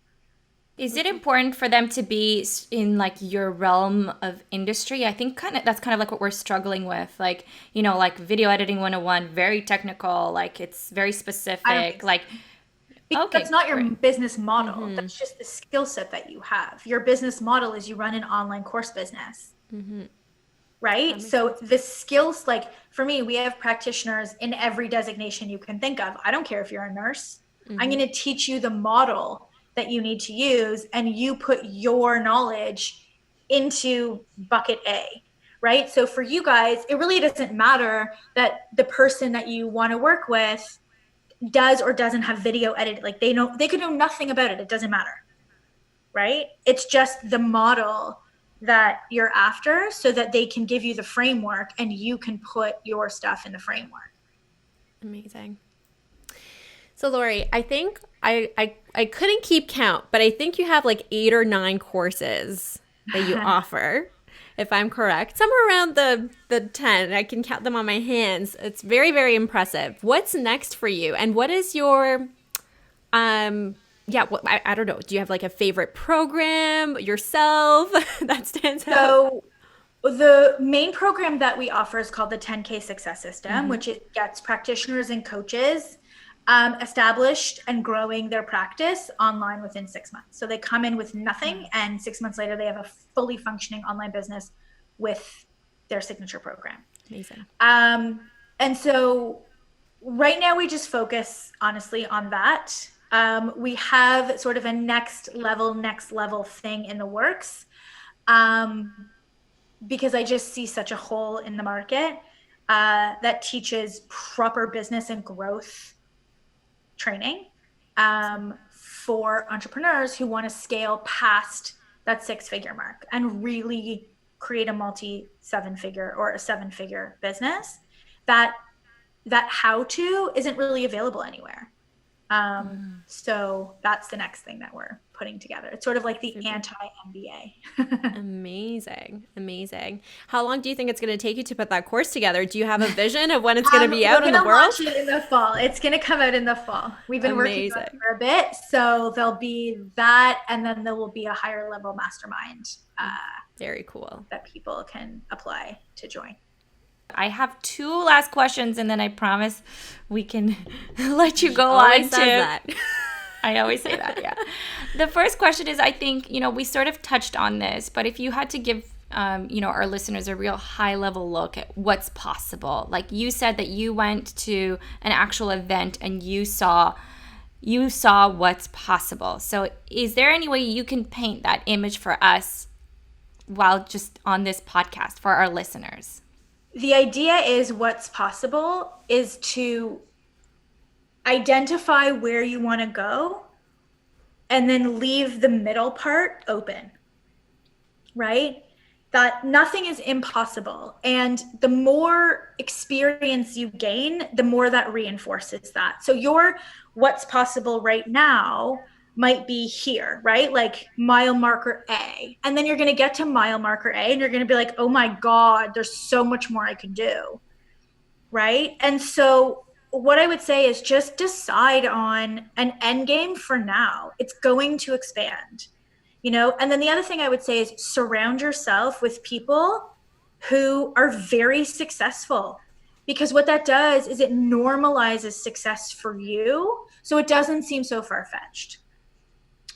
Is it important for them to be in like your realm of industry? I think that's kind of like what we're struggling with. Like, you know, like video editing 101, very technical, like it's very specific. Like, because okay, that's not your great. business model. That's just the skill set that you have. Your business model is you run an online course business, right? So the skills, like for me, we have practitioners in every designation you can think of. I don't care if you're a nurse. I'm going to teach you the model that you need to use, and you put your knowledge into bucket A, right? So for you guys, it really doesn't matter that the person that you want to work with does or doesn't have video edited. Like they could know nothing about it. It doesn't matter, right? It's just the model that you're after so that they can give you the framework and you can put your stuff in the framework. Amazing. So Lori, I think I couldn't keep count, but I think you have like 8 or 9 courses that you offer, if I'm correct. Somewhere around the 10. I can count them on my hands. It's very, very impressive. What's next for you? And what is your I don't know. Do you have like a favorite program yourself that stands out? So the main program that we offer is called the 10K Success System, which it gets practitioners and coaches established and growing their practice online within 6 months. So they come in with nothing, and 6 months later, they have a fully functioning online business with their signature program. Amazing. And so right now we just focus honestly on that. We have sort of a next level thing in the works, because I just see such a hole in the market that teaches proper business and growth training for entrepreneurs who want to scale past that 6-figure mark and really create a multi-7-figure or a 7-figure business. That how-to isn't really available anywhere. So that's the next thing that we're putting together. It's sort of like the anti-MBA. Amazing. How long do you think it's going to take you to put that course together? Do you have a vision of when it's going to be out in the world? We're going to launch it in the fall. It's going to come out in the fall. We've been working on it for a bit. So there'll be that, and then there will be a higher level mastermind. Very cool. That people can apply to join. I have 2 last questions, and then I promise we can let you go Always on says to that. I always say that, yeah. The first question is, I think, we sort of touched on this, but if you had to give, our listeners a real high-level look at what's possible. Like you said that you went to an actual event and you saw what's possible. So is there any way you can paint that image for us while just on this podcast for our listeners? The idea is what's possible is to identify where you want to go and then leave the middle part open, right? That nothing is impossible. And the more experience you gain, the more that reinforces that. So your what's possible right now might be here, right? Like mile marker A. And then you're going to get to mile marker A and you're going to be like, oh my God, there's so much more I could do, right? And so what I would say is just decide on an end game for now. It's going to expand, And then the other thing I would say is surround yourself with people who are very successful, because what that does is it normalizes success for you. So it doesn't seem so far-fetched,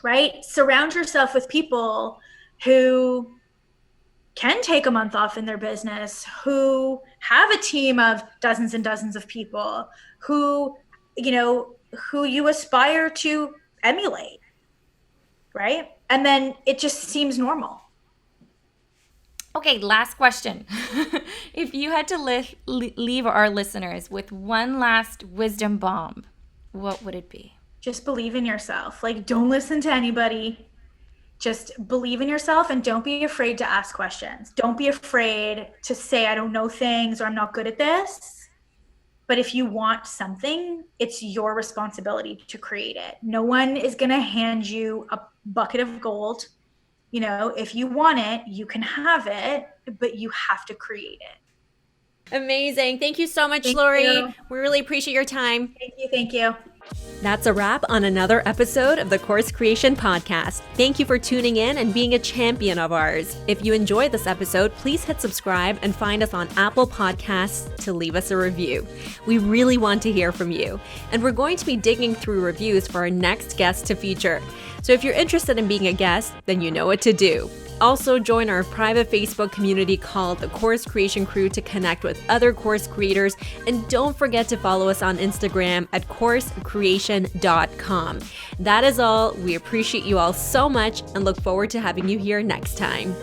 right? Surround yourself with people who can take a month off in their business, who have a team of dozens and dozens of people, who you aspire to emulate, right? And then it just seems normal. Okay, last question. If you had to leave our listeners with one last wisdom bomb, what would it be? Just believe in yourself. Like, don't listen to anybody. Just believe in yourself and don't be afraid to ask questions. Don't be afraid to say, I don't know things or I'm not good at this. But if you want something, it's your responsibility to create it. No one is going to hand you a bucket of gold. If you want it, you can have it, but you have to create it. Amazing. Thank you so much, Lori. We really appreciate your time. Thank you. That's a wrap on another episode of the Course Creation Podcast. Thank you for tuning in and being a champion of ours. If you enjoyed this episode, please hit subscribe and find us on Apple Podcasts to leave us a review. We really want to hear from you. And we're going to be digging through reviews for our next guest to feature. So if you're interested in being a guest, then you know what to do. Also, join our private Facebook community called the Course Creation Crew to connect with other course creators. And don't forget to follow us on Instagram at coursecreation.com. That is all. We appreciate you all so much and look forward to having you here next time.